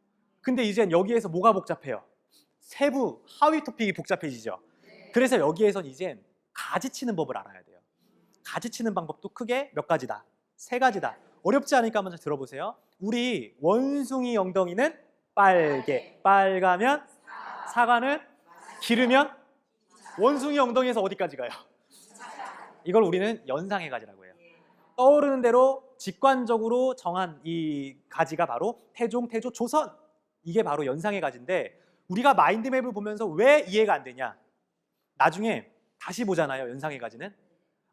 근데 이젠 여기에서 뭐가 복잡해요? 세부, 하위 토픽이 복잡해지죠. 그래서 여기에선 이젠 가지치는 법을 알아야 돼요. 가지치는 방법도 크게 몇 가지다. 3가지다. 어렵지 않으니까 한번 들어보세요. 우리 원숭이 엉덩이는 빨개. 빨가면 사과는 기르면 원숭이 엉덩이에서 어디까지 가요? 이걸 우리는 연상의 가지라고 해요. 떠오르는 대로 직관적으로 정한 이 가지가 바로 태종, 태조, 조선. 이게 바로 연상의 가지인데 우리가 마인드맵을 보면서 왜 이해가 안 되냐? 나중에 다시 보잖아요. 연상의 가지는.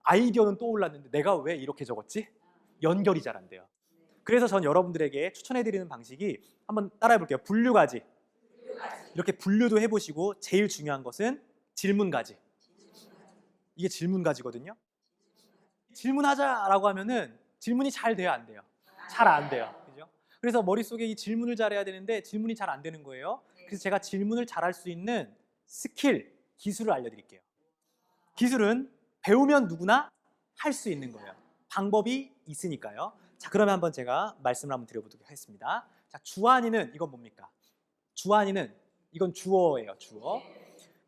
아이디어는 떠올랐는데 내가 왜 이렇게 적었지? 연결이 잘 안 돼요. 그래서 전 여러분들에게 추천해드리는 방식이 한번 따라해 볼게요. 분류가지. 이렇게 분류도 해보시고 제일 중요한 것은 질문가지. 이게 질문가지거든요. 질문하자라고 하면은 질문이 잘 돼요, 안 돼요? 잘 안 돼요. 그죠? 그래서 머릿속에 이 질문을 잘해야 되는데 질문이 잘 안 되는 거예요. 그래서 제가 질문을 잘할 수 있는 스킬, 기술을 알려드릴게요. 기술은 배우면 누구나 할 수 있는 거예요. 방법이 있으니까요. 자, 그러면 한번 제가 말씀을 한번 드려보도록 하겠습니다. 자, 주안이는 이건 뭡니까? 주안이는 이건 주어예요, 주어.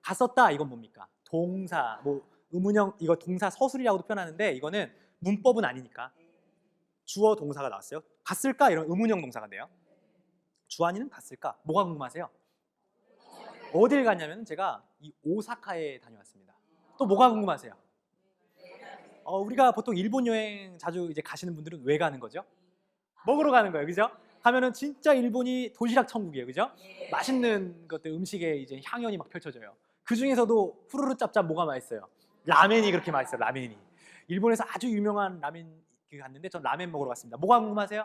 갔었다 이건 뭡니까? 동사, 뭐 의문형 이거 동사 서술이라고도 표현하는데 이거는 문법은 아니니까 주어 동사가 나왔어요. 갔을까? 이런 의문형 동사가 돼요. 주안이는 갔을까? 뭐가 궁금하세요? 어딜 갔냐면 제가 이 오사카에 다녀왔습니다. 또 뭐가 궁금하세요? 우리가 보통 일본 여행 자주 이제 가시는 분들은 왜 가는 거죠? 먹으러 가는 거예요, 그죠? 가면은 진짜 일본이 도시락 천국이에요, 그죠? 맛있는 것들 음식에 이제 향연이 막 펼쳐져요. 그 중에서도 후루루 짭짭 뭐가 맛있어요? 라멘이 그렇게 맛있어요, 라멘이. 일본에서 아주 유명한 라멘 갔는데 전 라멘 먹으러 갔습니다. 뭐가 궁금하세요?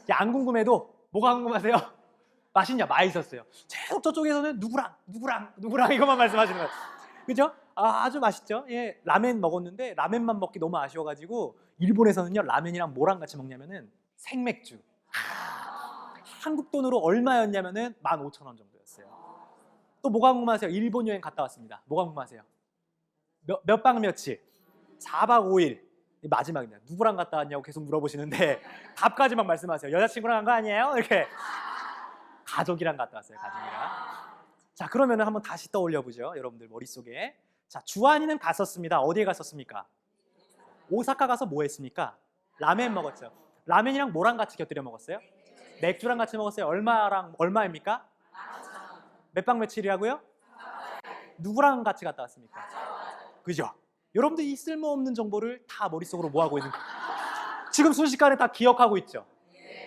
안 궁금해도 뭐가 궁금하세요? 맛있냐? 맛있었어요. 계속 저쪽에서는 누구랑 이것만 말씀하시는 거예요. 그죠? 아주 맛있죠? 예, 라멘 먹었는데 라멘만 먹기 너무 아쉬워가지고 일본에서는요 라멘이랑 뭐랑 같이 먹냐면은 생맥주. 한국 돈으로 얼마였냐면은 15,000원 정도였어요. 또 뭐가 궁금하세요? 일본 여행 갔다 왔습니다. 뭐가 궁금하세요? 몇 박 며칠? 4박 5일. 마지막입니다. 누구랑 갔다 왔냐고 계속 물어보시는데 답까지만 말씀하세요. 여자친구랑 간 거 아니에요? 이렇게. 가족이랑 갔다 왔어요. 가족이랑. 자, 그러면 한번 다시 떠올려 보죠. 여러분들 머릿속에. 자, 주한이는 갔었습니다. 어디에 갔었습니까? 오사카 가서 뭐 했습니까? 라멘 먹었죠. 라멘이랑 뭐랑 같이 곁들여 먹었어요? 맥주랑 같이 먹었어요. 얼마입니까? 몇 박 며칠이라고요? 누구랑 같이 갔다 왔습니까? 그죠? 여러분들 이 쓸모없는 정보를 다 머릿속으로 뭐하고 있는 거예요? 지금 순식간에 다 기억하고 있죠?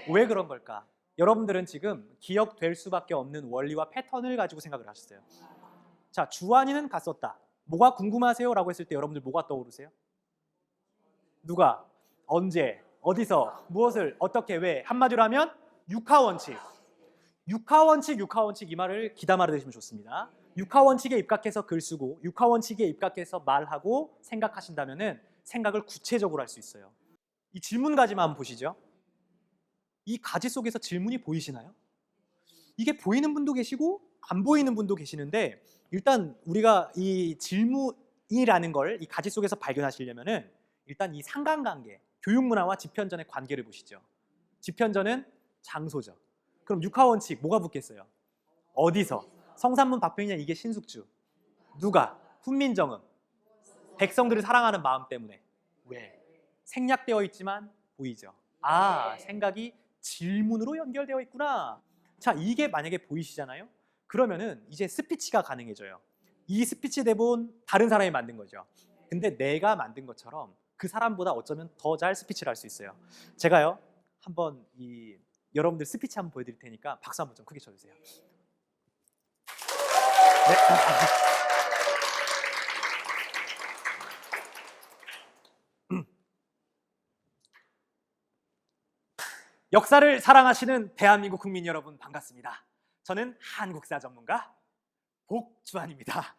왜 그런 걸까? 여러분들은 지금 기억될 수밖에 없는 원리와 패턴을 가지고 생각을 하셨어요. 자, 주한이는 갔었다. 뭐가 궁금하세요? 라고 했을 때 여러분들 뭐가 떠오르세요? 누가, 언제, 어디서, 무엇을, 어떻게, 왜? 한마디로 하면 육하원칙. 육하원칙 이 말을 귀담아 들으시면 좋습니다. 육하원칙에 입각해서 글 쓰고 육하원칙에 입각해서 말하고 생각하신다면 생각을 구체적으로 할 수 있어요. 이 질문가지만 한번 보시죠. 이 가지 속에서 질문이 보이시나요? 이게 보이는 분도 계시고 안 보이는 분도 계시는데 일단 우리가 이 질문이라는 걸 이 가지 속에서 발견하시려면은 일단 이 상관관계, 교육문화와 지편전의 관계를 보시죠. 지편전은 장소죠. 그럼 육하원칙 뭐가 붙겠어요? 어디서? 성산문 박평이냐 이게 신숙주. 누가? 훈민정음. 백성들을 사랑하는 마음 때문에. 왜? 생략되어 있지만 보이죠. 아, 생각이 질문으로 연결되어 있구나. 자, 이게 만약에 보이시잖아요? 그러면은 이제 스피치가 가능해져요. 이 스피치 대본 다른 사람이 만든 거죠. 근데 내가 만든 것처럼 그 사람보다 어쩌면 더 잘 스피치를 할 수 있어요. 제가요 한번 여러분들 스피치 한번 보여드릴 테니까 박수 한번 좀 크게 쳐주세요. 네. 역사를 사랑하시는 대한민국 국민 여러분 반갑습니다. 저는 한국사 전문가 복주환입니다.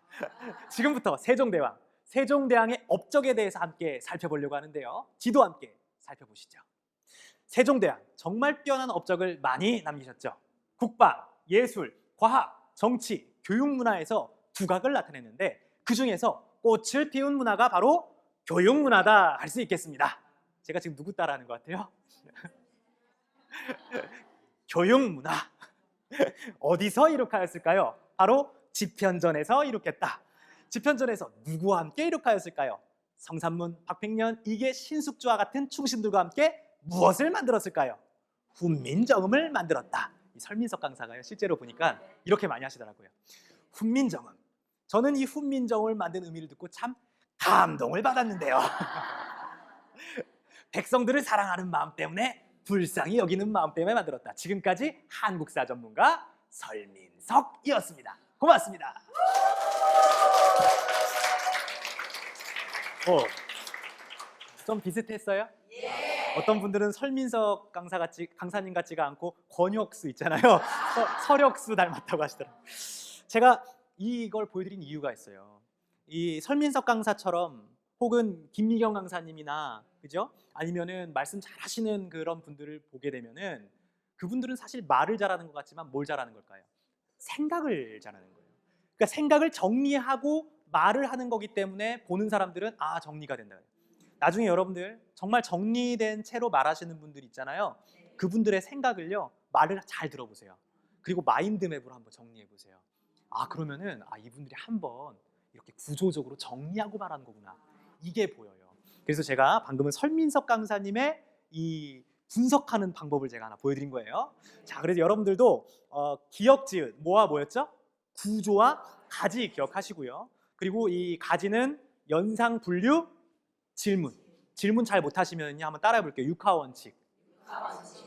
지금부터 세종대왕의 업적에 대해서 함께 살펴보려고 하는데요. 지도 함께 살펴보시죠. 세종대왕 정말 뛰어난 업적을 많이 남기셨죠. 국방, 예술, 과학, 정치, 교육 문화에서 두각을 나타냈는데 그 중에서 꽃을 피운 문화가 바로 교육 문화다 할 수 있겠습니다. 제가 지금 누구 따라하는 것 같아요? 교육 문화. 어디서 이룩하였을까요? 바로 집현전에서 이룩했다. 집현전에서 누구와 함께 이룩하였을까요? 성산문, 박팽년, 이계, 신숙주와 같은 충신들과 함께 무엇을 만들었을까요? 훈민정음을 만들었다. 이 설민석 강사가요, 실제로 보니까 이렇게 많이 하시더라고요. 훈민정음. 저는 이 훈민정음을 만든 의미를 듣고 참 감동을 받았는데요. 백성들을 사랑하는 마음 때문에, 불쌍히 여기는 마음 때문에 만들었다. 지금까지 한국사 전문가 설민석이었습니다. 고맙습니다. 좀 비슷했어요? 어떤 분들은 설민석 강사님 같지가 않고 권혁수 있잖아요. 서력수 닮았다고 하시더라고요. 제가 이걸 보여드린 이유가 있어요. 이 설민석 강사처럼 혹은 김미경 강사님이나 그죠? 아니면은 말씀 잘하시는 그런 분들을 보게 되면은 그분들은 사실 말을 잘하는 것 같지만 뭘 잘하는 걸까요? 생각을 잘하는 거예요. 그러니까 생각을 정리하고 말을 하는 거기 때문에 보는 사람들은 아, 정리가 된다. 나중에 여러분들 정말 정리된 채로 말하시는 분들 있잖아요. 그분들의 생각을요, 말을 잘 들어보세요. 그리고 마인드맵으로 한번 정리해 보세요. 아, 그러면은 아, 이분들이 한번 이렇게 구조적으로 정리하고 말하는 거구나. 이게 보여요. 그래서 제가 방금은 설민석 강사님의 이 분석하는 방법을 제가 하나 보여드린 거예요. 자, 그래서 여러분들도 기억 지읒 뭐와 뭐였죠? 구조와 가지 기억하시고요. 그리고 이 가지는 연상 분류 질문 잘 못하시면요, 한번 따라해 볼게요. 육하 원칙.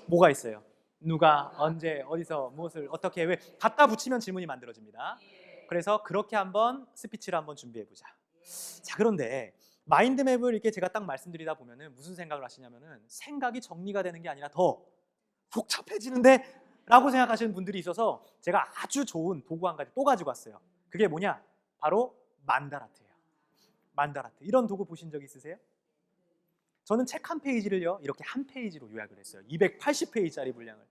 뭐가 있어요? 누가, 언제, 어디서, 무엇을, 어떻게, 왜 갖다 붙이면 질문이 만들어집니다. 그래서 그렇게 한번 스피치를 한번 준비해 보자. 자, 그런데 마인드맵을 이렇게 제가 딱 말씀드리다 보면은 무슨 생각을 하시냐면은 생각이 정리가 되는 게 아니라 더 복잡해지는데 라고 생각하시는 분들이 있어서 제가 아주 좋은 도구 한 가지 또 가지고 왔어요. 그게 뭐냐? 바로 만다라트예요. 만다라트. 이런 도구 보신 적 있으세요? 저는 책 한 페이지를요, 이렇게 한 페이지로 요약을 했어요. 280페이지짜리 분량을.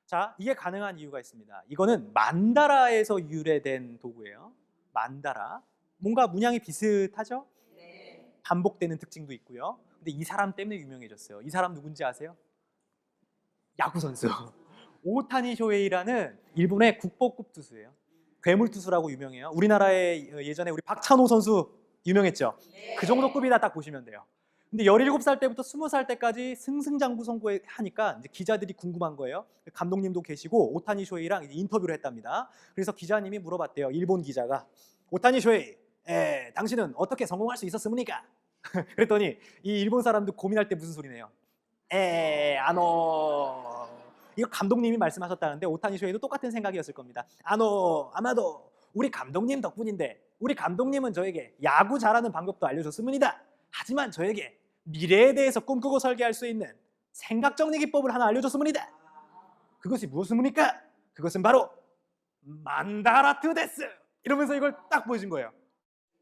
자, 이게 가능한 이유가 있습니다. 이거는 만다라에서 유래된 도구예요. 만다라. 뭔가 문양이 비슷하죠? 반복되는 특징도 있고요. 근데 이 사람 때문에 유명해졌어요. 이 사람 누군지 아세요? 야구 선수. 오타니 쇼헤이라는 일본의 국보급 투수예요. 괴물 투수라고 유명해요. 우리나라에 예전에 우리 박찬호 선수 유명했죠. 그 정도 급이다 딱 보시면 돼요. 근데 17살 때부터 20살 때까지 승승장구 하니까 이제 기자들이 궁금한 거예요. 감독님도 계시고 오타니 쇼헤이랑 이제 인터뷰를 했답니다. 그래서 기자님이 물어봤대요. 일본 기자가 오타니 쇼헤이, 당신은 어떻게 성공할 수 있었습니까? 그랬더니 이 일본 사람도 고민할 때 무슨 소리네요? 아노. 이거 감독님이 말씀하셨다는데 오타니 쇼헤이도 똑같은 생각이었을 겁니다. 아마도 우리 감독님 덕분인데, 우리 감독님은 저에게 야구 잘하는 방법도 알려줬습니다. 하지만 저에게 미래에 대해서 꿈꾸고 설계할 수 있는 생각 정리 기법을 하나 알려줬습니다. 그것이 무엇입니까? 그것은 바로 만다라트 데스. 이러면서 이걸 딱 보여준 거예요.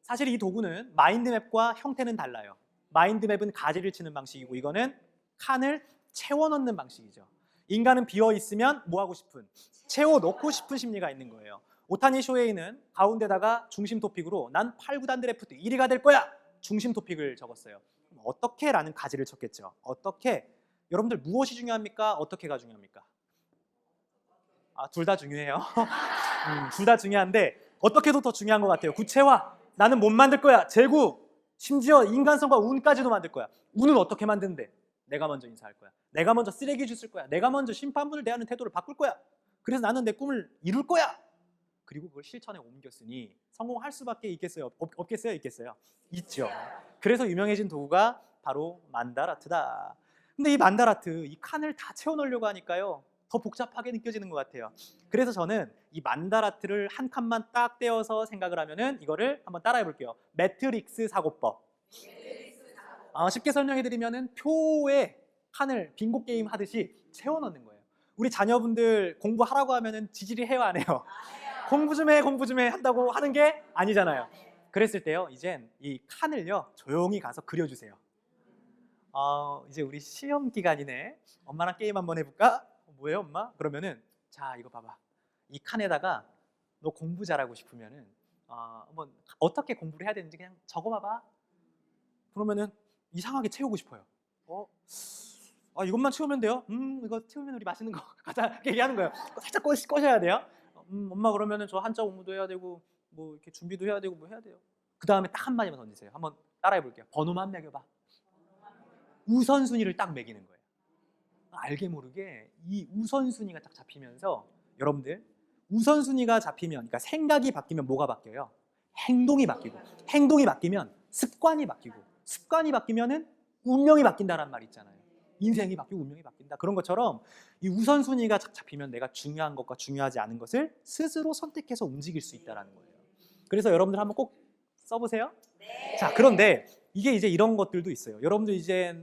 사실 이 도구는 마인드맵과 형태는 달라요. 마인드맵은 가지를 치는 방식이고 이거는 칸을 채워 넣는 방식이죠. 인간은 비어 있으면 뭐 하고 싶은, 채워 넣고 싶은 심리가 있는 거예요. 오타니 쇼헤이는 가운데다가 중심 토픽으로 난 8, 9단 드래프트 1위가 될 거야. 중심 토픽을 적었어요. 어떻게? 라는 가지를 쳤겠죠. 어떻게? 여러분들 무엇이 중요합니까? 어떻게가 중요합니까? 아, 둘 다 중요해요. 둘 다 중요한데 어떻게도 더 중요한 것 같아요. 구체화. 나는 못 만들 거야. 재구. 심지어 인간성과 운까지도 만들 거야. 운은 어떻게 만드는데? 내가 먼저 인사할 거야. 내가 먼저 쓰레기 주실 거야. 내가 먼저 심판분을 대하는 태도를 바꿀 거야. 그래서 나는 내 꿈을 이룰 거야. 그리고 그걸 실천에 옮겼으니 성공할 수밖에 있겠어요? 없겠어요? 있겠어요? 있죠. 그래서 유명해진 도구가 바로 만다라트다. 근데 이 만다라트, 이 칸을 다 채워 넣으려고 하니까요, 더 복잡하게 느껴지는 것 같아요. 그래서 저는 이 만다라트를 한 칸만 딱 떼어서 생각을 하면은 이거를 한번 따라해 볼게요. 매트릭스 사고법. 쉽게 설명해 드리면은 표에 칸을 빙고 게임 하듯이 채워 넣는 거예요. 우리 자녀분들 공부하라고 하면은 지질이 해요, 안 해요? 공부 좀 해, 공부 좀 해 한다고 하는 게 아니잖아요. 그랬을 때요, 이젠 이 칸을요 조용히 가서 그려주세요. 이제 우리 시험 기간이네. 엄마랑 게임 한번 해볼까? 뭐예요, 엄마? 그러면은 자, 이거 봐봐. 이 칸에다가 너 공부 잘하고 싶으면은 한번 어떻게 공부를 해야 되는지 그냥 적어봐봐. 그러면은 이상하게 채우고 싶어요. 이것만 채우면 돼요? 이거 채우면 우리 맛있는 거 가자. 이렇게 얘기하는 거예요. 살짝 꼬셔야 돼요. 엄마 그러면은 저 한자 공부도 해야 되고 뭐 이렇게 준비도 해야 되고 뭐 해야 돼요. 그 다음에 딱 한마디만 던지세요. 한번 따라해 볼게요. 번호만 매겨봐. 우선순위를 딱 매기는 거예요. 알게 모르게 이 우선순위가 딱 잡히면서 여러분들 우선순위가 잡히면 그러니까 생각이 바뀌면 뭐가 바뀌어요? 행동이 바뀌고 행동이 바뀌면 습관이 바뀌고 습관이 바뀌면은 운명이 바뀐다는 말 있잖아요. 인생이 바뀌고 운명이 바뀐다. 그런 것처럼 이 우선순위가 잡히면 내가 중요한 것과 중요하지 않은 것을 스스로 선택해서 움직일 수 있다는 거예요. 그래서 여러분들 한번 꼭 써보세요. 네. 자, 그런데 이게 이제 이런 것들도 있어요. 여러분들 이제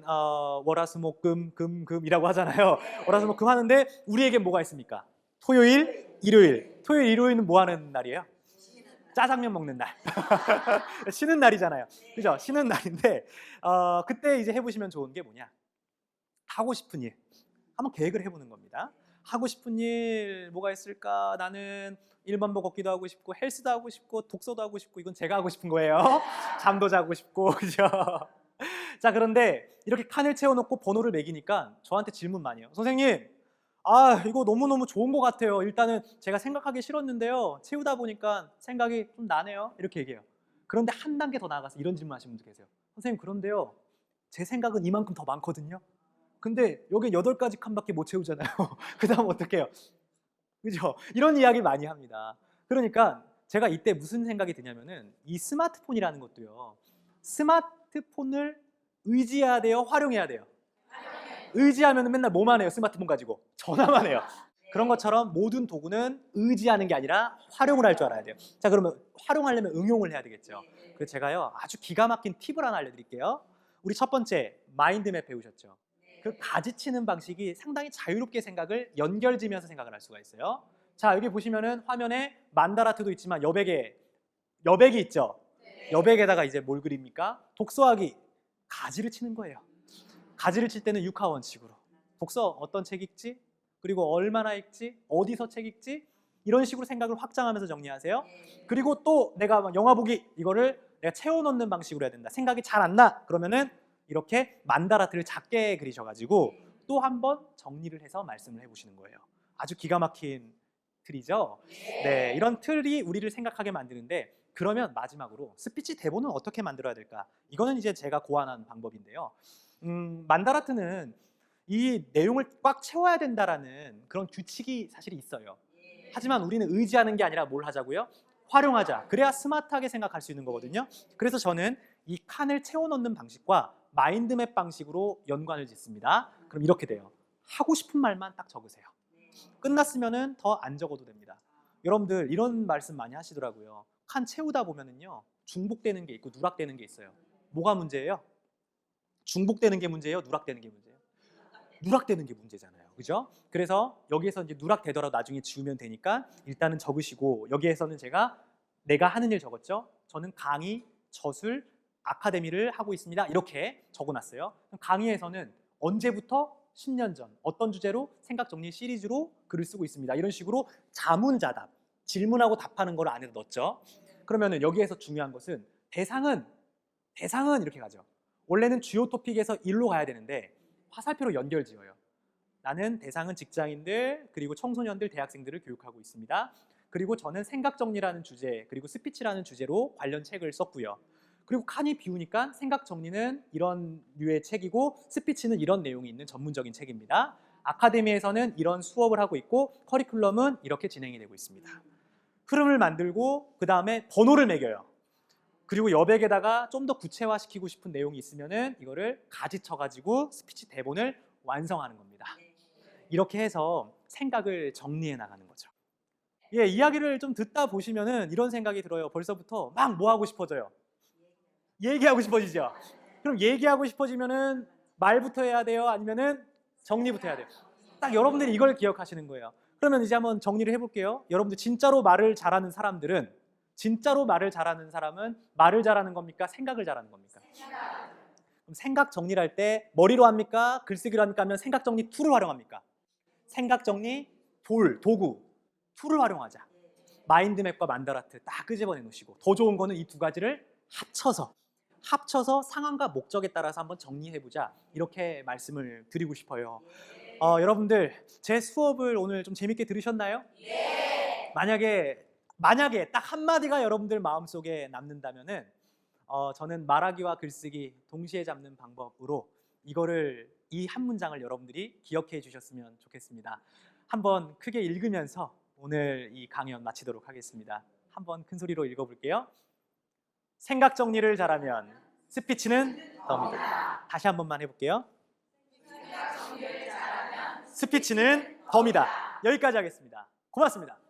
월화수목금이라고 하잖아요. 월화수목금 하는데 우리에게 뭐가 있습니까? 토요일, 일요일. 토요일, 일요일은 뭐 하는 날이에요? 짜장면 먹는 날. 쉬는 날이잖아요. 그죠? 쉬는 날인데 그때 이제 해보시면 좋은 게 뭐냐? 하고 싶은 일. 한번 계획을 해보는 겁니다. 하고 싶은 일 뭐가 있을까? 나는 1만 보 걷기도 하고 싶고 헬스도 하고 싶고 독서도 하고 싶고 이건 제가 하고 싶은 거예요. 잠도 자고 싶고 그죠? 자, 그런데 이렇게 칸을 채워놓고 번호를 매기니까 저한테 질문 많이 해요. 선생님, 이거 너무너무 좋은 것 같아요. 일단은 제가 생각하기 싫었는데요. 채우다 보니까 생각이 좀 나네요. 이렇게 얘기해요. 그런데 한 단계 더 나아가서 이런 질문 하시는 분들 계세요. 선생님, 그런데요. 제 생각은 이만큼 더 많거든요. 근데 여기 8가지 칸밖에 못 채우잖아요. 그 다음 어떡해요? 그죠? 이런 이야기 많이 합니다. 그러니까 제가 이때 무슨 생각이 드냐면은 이 스마트폰이라는 것도요. 스마트폰을 의지해야 돼요? 활용해야 돼요? 의지하면 맨날 뭐만 해요? 스마트폰 가지고 전화만 해요. 그런 것처럼 모든 도구는 의지하는 게 아니라 활용을 할 줄 알아야 돼요. 자, 그러면 활용하려면 응용을 해야 되겠죠. 그래서 제가요 아주 기가 막힌 팁을 하나 알려드릴게요. 우리 첫 번째 마인드맵 배우셨죠? 그 가지치는 방식이 상당히 자유롭게 생각을 연결지면서 생각을 할 수가 있어요. 자, 여기 보시면은 화면에 만다라트도 있지만 여백이 있죠. 여백에다가 이제 뭘 그립니까? 독서하기, 가지를 치는 거예요. 가지를 칠 때는 육하 원칙으로 독서 어떤 책 읽지? 그리고 얼마나 읽지? 어디서 책 읽지? 이런 식으로 생각을 확장하면서 정리하세요. 그리고 또 내가 영화 보기 이거를 내가 채워넣는 방식으로 해야 된다. 생각이 잘 안 나. 그러면은 이렇게 만다라트를 작게 그리셔가지고 또 한 번 정리를 해서 말씀을 해보시는 거예요. 아주 기가 막힌 틀이죠. 네, 이런 틀이 우리를 생각하게 만드는데 그러면 마지막으로 스피치 대본은 어떻게 만들어야 될까? 이거는 이제 제가 고안한 방법인데요. 만다라트는 이 내용을 꽉 채워야 된다라는 그런 규칙이 사실 있어요. 하지만 우리는 의지하는 게 아니라 뭘 하자고요? 활용하자. 그래야 스마트하게 생각할 수 있는 거거든요. 그래서 저는 이 칸을 채워넣는 방식과 마인드맵 방식으로 연관을 짓습니다. 그럼 이렇게 돼요. 하고 싶은 말만 딱 적으세요. 끝났으면은 더 안 적어도 됩니다. 여러분들 이런 말씀 많이 하시더라고요. 칸 채우다 보면은요 중복되는 게 있고 누락되는 게 있어요. 뭐가 문제예요? 중복되는 게 문제예요? 누락되는 게 문제예요? 누락되는 게 문제잖아요. 그죠? 그래서 여기에서 이제 누락되더라도 나중에 지우면 되니까 일단은 적으시고 여기에서는 내가 하는 일 적었죠? 저는 강의, 저술, 아카데미를 하고 있습니다. 이렇게 적어놨어요. 강의에서는 언제부터 10년 전 어떤 주제로 생각 정리 시리즈로 글을 쓰고 있습니다. 이런 식으로 자문자답, 질문하고 답하는 걸 안에 넣었죠. 그러면은 여기에서 중요한 것은 대상은 이렇게 가죠. 원래는 주요 토픽에서 일로 가야 되는데 화살표로 연결지어요. 나는 대상은 직장인들 그리고 청소년들, 대학생들을 교육하고 있습니다. 그리고 저는 생각 정리라는 주제 그리고 스피치라는 주제로 관련 책을 썼고요. 그리고 칸이 비우니까 생각 정리는 이런 류의 책이고 스피치는 이런 내용이 있는 전문적인 책입니다. 아카데미에서는 이런 수업을 하고 있고 커리큘럼은 이렇게 진행이 되고 있습니다. 흐름을 만들고 그 다음에 번호를 매겨요. 그리고 여백에다가 좀 더 구체화시키고 싶은 내용이 있으면은 이거를 가지쳐가지고 스피치 대본을 완성하는 겁니다. 이렇게 해서 생각을 정리해 나가는 거죠. 예, 이야기를 좀 듣다 보시면은 이런 생각이 들어요. 벌써부터 막 뭐 하고 싶어져요? 얘기하고 싶어지죠. 그럼 얘기하고 싶어지면은 말부터 해야 돼요? 아니면은 정리부터 해야 돼요? 딱 여러분들이 이걸 기억하시는 거예요. 그러면 이제 한번 정리를 해볼게요. 여러분들 진짜로 말을 잘하는 사람들은, 진짜로 말을 잘하는 사람은 말을 잘하는 겁니까? 생각을 잘하는 겁니까? 그럼 생각 정리를 할 때 머리로 합니까? 글쓰기로 합니까? 하면 생각 정리 툴을 활용합니까? 생각 정리 도구 툴을 활용하자. 마인드맵과 만다라트 딱 끄집어내 놓으시고, 더 좋은 거는 이 두 가지를 합쳐서 상황과 목적에 따라서 한번 정리해보자, 이렇게 말씀을 드리고 싶어요. 여러분들 제 수업을 오늘 좀 재밌게 들으셨나요? 만약에 딱 한마디가 여러분들 마음속에 남는다면은 저는 말하기와 글쓰기 동시에 잡는 방법으로 이 한 문장을 여러분들이 기억해 주셨으면 좋겠습니다. 한번 크게 읽으면서 오늘 이 강연 마치도록 하겠습니다. 한번 큰 소리로 읽어볼게요. 생각 정리를 잘하면 스피치는 덤이다. 다시 한 번만 해볼게요. 스피치는 덤이다. 여기까지 하겠습니다. 고맙습니다.